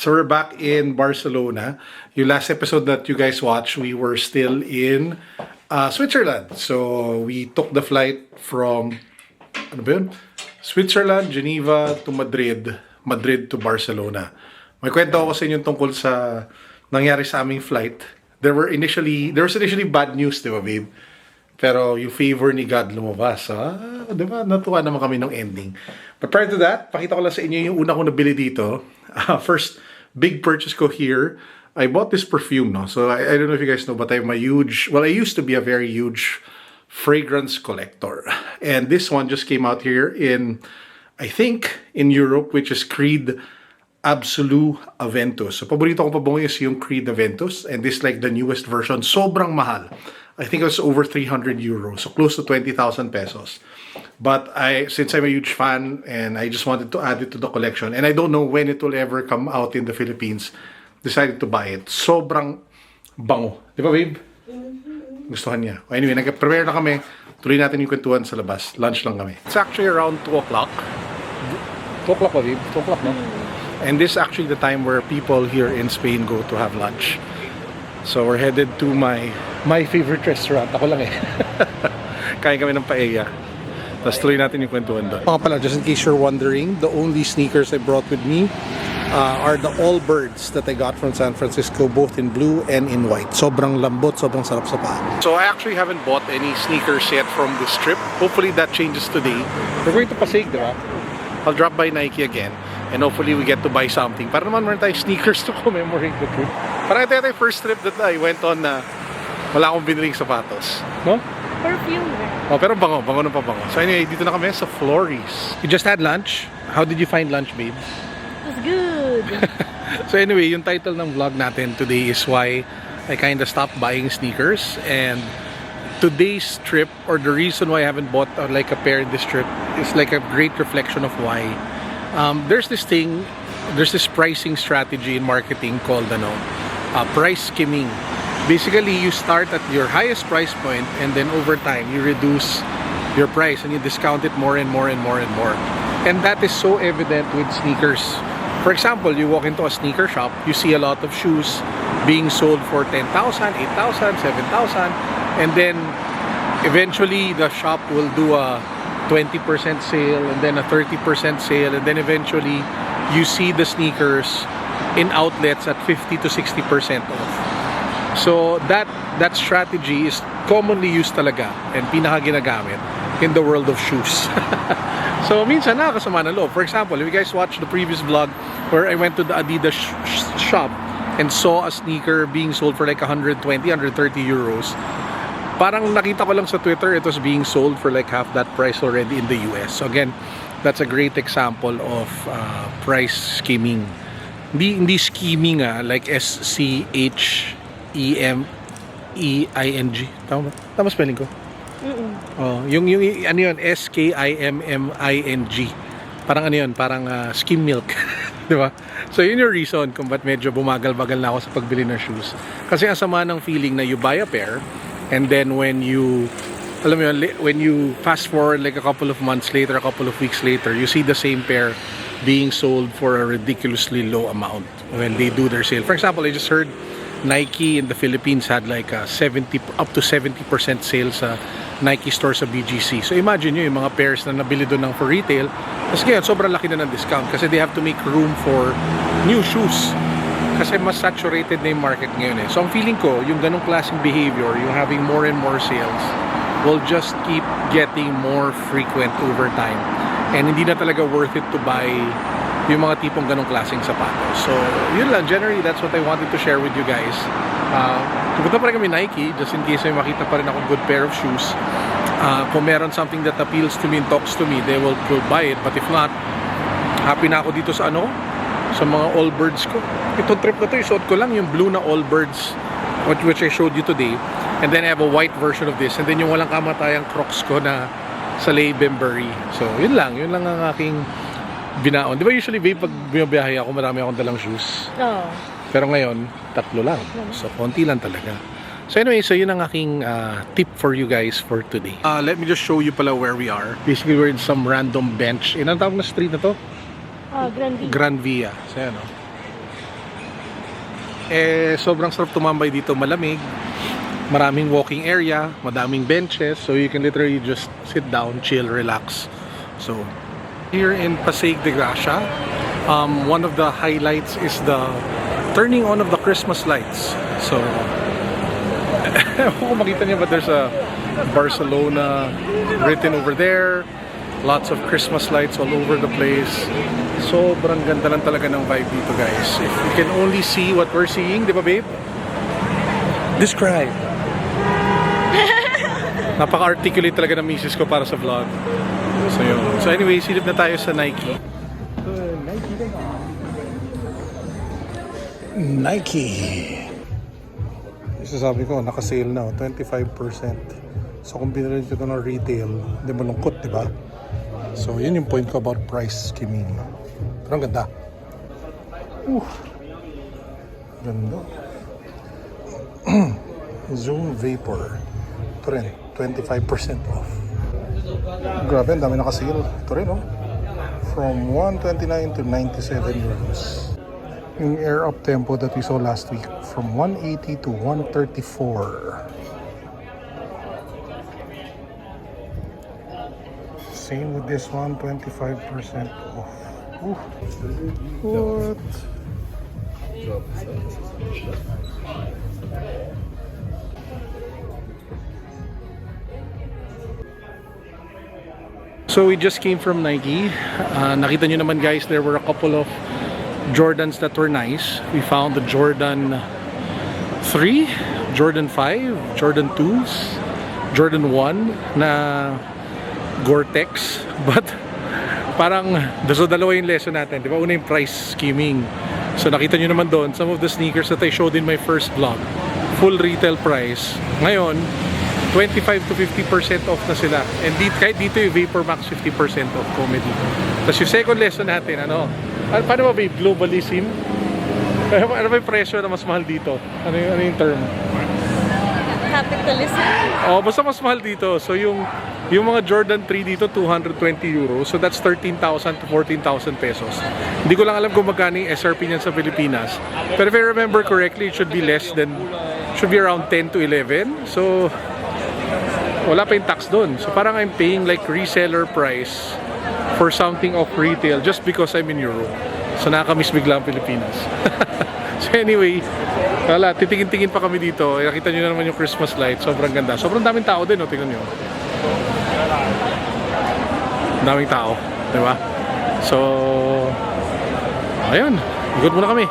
So we're back in Barcelona. Yung last episode that you guys watched, we were still in Switzerland. So we took the flight from ano ba yun? Switzerland, Geneva to Madrid, Madrid to Barcelona. May kwento ako sa inyo tungkol sa nangyari sa aming flight. There was initially bad news, di ba, babe? Pero yung favor ni God lumabas. Di ba? Natuwa naman kami ng ending. But prior to that, pakita ko lang sa inyo yung una kong nabili dito. First, big purchase ko here. I bought this perfume, no? So, I don't know if you guys know, but I used to be a very huge fragrance collector. And this one just came out here in, I think, in Europe, which is Creed Absolu Aventus. So, paborito kong pabango is yung Creed Aventus. And this like the newest version. Sobrang mahal. I think it was over 300 euros. So, close to 20,000 pesos. But since I'm a huge fan and I just wanted to add it to the collection and I don't know when it will ever come out in the Philippines, decided to buy it. Sobrang bango. Di ba, babe? Gustuhan niya. Anyway, nag-prepare na kami. Tuloy natin yung kwentuhan sa labas. Lunch lang kami. It's actually around 2 o'clock. 2 o'clock ba, babe? 2 o'clock, no? And this is actually the time where people here in Spain go to have lunch. So we're headed to my favorite restaurant. Ako lang eh. Kain kami ng paella. Tapos tuloy natin yung kwentuhan doon. Mga pala, just in case you're wondering, the only sneakers I brought with me are the Allbirds that I got from San Francisco, both in blue and in white. Sobrang lambot, sobrang sarap sa paa. So I actually haven't bought any sneakers yet from this trip. Hopefully that changes today. We're going to Passeig, diba? I'll drop by Nike again. And hopefully we get to buy something. Para naman meron tayong sneakers to commemorate the trip. Parang ito yung first trip that I went on na wala akong biniling sapatos. No? Perfume. Oh, pero bango na pa bango. So anyway, dito na kami sa Flores. You just had lunch? How did you find lunch, babe? It was good. So anyway, yung title ng vlog natin today is why I kind of stopped buying sneakers. And today's trip, or the reason why I haven't bought like a pair this trip, is like a great reflection of why. There's this pricing strategy in marketing called price skimming. Basically, you start at your highest price point and then over time you reduce your price and you discount it more and more and more and more. And that is so evident with sneakers. For example, you walk into a sneaker shop, you see a lot of shoes being sold for 10,000, 8,000, 7,000, and then eventually the shop will do a 20% sale and then a 30% sale, and then eventually you see the sneakers in outlets at 50 to 60% off. So that strategy is commonly used talaga and pinaka ginagamit in the world of shoes. So minsan nakakasama ng loob. For example, if you guys watched the previous vlog where I went to the Adidas shop and saw a sneaker being sold for like 120, 130 euros. Parang nakita ko lang sa Twitter, it was being sold for like half that price already in the US. So again, that's a great example of price skimming. Hindi skimming like SCHEMEING. Tama spelling ko? Oh, yung ano yun, SKIMMING. Parang ano yun, parang skim milk. Di ba? So yun yung reason kung ba't medyo bumagal-bagal na ako sa pagbili ng shoes. Kasi ang sama ng feeling na you buy a pair and then when you fast forward like a couple of months later, a couple of weeks later, you see the same pair being sold for a ridiculously low amount when they do their sale. For example, I just heard Nike in the Philippines had like a up to 70% sale sa Nike store sa BGC. So imagine nyo yung mga pairs na nabili doon ng for retail. Tapos ngayon, sobrang laki na ng discount kasi they have to make room for new shoes. Kasi mas saturated na yung market ngayon eh. So ang feeling ko, yung ganong klaseng behavior, yung having more and more sales, will just keep getting more frequent over time. And hindi na talaga worth it to buy yung mga tipong ganong klaseng sapatos. So yun lang, generally that's what I wanted to share with you guys. Pupunta pa rin kami Nike, just in case may makita pa rin akong good pair of shoes. Kung meron something that appeals to me and talks to me, they will buy it. But if not, happy na ako dito sa sa mga Allbirds ko. Itong trip na to, isuot ko lang yung blue na Allbirds, which I showed you today. And then I have a white version of this. And then yung walang kamatayang Crocs ko na sa Bembury. So yun lang ang aking binaon. Di ba usually, babe, pag bumabiyahe ako, marami akong dalang shoes. Oo. Pero ngayon, 3 lang. So konti lang talaga. So anyway, so yun ang aking tip for you guys for today. Let me just show you pala where we are. Basically, we're in some random bench. Anong tawag na street na to? Grand Via. Gran Via. So yan, sobrang sarap tumambay dito, malamig, maraming walking area, madaming benches, so you can literally just sit down, chill, relax. So here in Passeig de Gracia, one of the highlights is the turning on of the Christmas lights. So kung makita niyo ba, there's a Barcelona written over there, lots of Christmas lights all over the place. Sobrang ganda lang talaga ng vibe dito, guys. If you can only see what we're seeing, di ba, babe? Describe. Napaka-articulate talaga ng misis ko para sa vlog. So yun. So anyway, silip na tayo sa Nike. Nike. Sabi ko, naka-sale na, 25%. So kung binili ito ng retail, hindi malungkot, di ba? So yun yung point ko about price skimming. Pero ang ganda. Ganda. Zoom Vapor. Ito rin, 25% off. Grabe, ang dami naka-sale. Ito rin, oh. From 129 to 97 euros. Yung air up tempo that we saw last week, from 180 to 134. Same with this one, 25% off. What? So we just came from Nike. Nakita nyo naman, guys, there were a couple of Jordans that were nice. We found the Jordan 3, Jordan 5, Jordan 2s, Jordan 1 na Gore-Tex. But parang dalawa yung lesson natin, di ba? Una yung price skimming. So nakita nyo naman doon, some of the sneakers that I showed in my first vlog, full retail price. Ngayon, 25 to 50% off na sila. And kahit dito yung Vapor Max 50% off comedy. Tapos yung second lesson natin, paano ba ba globalism? Ano ba yung presyo na mas mahal dito? Ano yung term? Capitalism? Oh, basta mas mahal dito. So yung mga Jordan 3 dito, 220 euros. So that's 13,000 to 14,000 pesos. Hindi ko lang alam kung magkano yung SRP niyan sa Pilipinas. But if I remember correctly, it should be should be around 10 to 11. So wala pa yung tax doon. So parang I'm paying like reseller price for something of retail just because I'm in Europe. So nakakamiss bigla ang Pilipinas. So anyway, wala, titingin-tingin pa kami dito. Nakita nyo na naman yung Christmas light. Sobrang ganda. Sobrang daming tao din, tingnan nyo. Daming tao, di ba? So ayun, ikot muna kami.